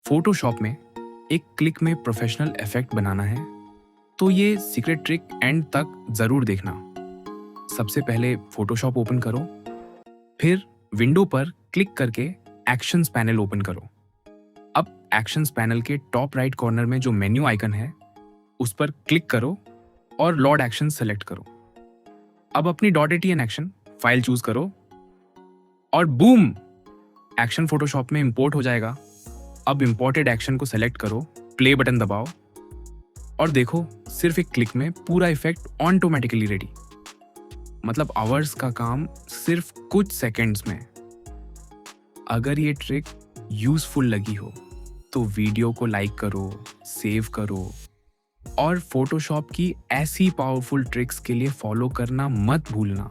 Photoshop में एक click में प्रोफेशनल इफेक्ट बनाना है तो ये सीक्रेट ट्रिक एंड तक ज़रूर देखना। सबसे पहले फोटोशॉप ओपन करो, फिर विंडो पर क्लिक करके एक्शंस पैनल ओपन करो। अब एक्शंस पैनल के टॉप राइट कॉर्नर में जो मेन्यू आइकन है उस पर क्लिक करो और लोड एक्शन सेलेक्ट करो। अब अपनी .atn एक्शन फाइल चूज करो और बूम, एक्शन फोटोशॉप में इंपोर्ट हो जाएगा। अब इंपोर्टेड एक्शन को सेलेक्ट करो, प्ले बटन दबाओ और देखो सिर्फ एक क्लिक में पूरा इफेक्ट ऑटोमेटिकली रेडी। मतलब आवर्स का काम सिर्फ कुछ सेकंड्स में। अगर ये ट्रिक यूजफुल लगी हो तो वीडियो को लाइक करो, सेव करो और फोटोशॉप की ऐसी पावरफुल ट्रिक्स के लिए फॉलो करना मत भूलना।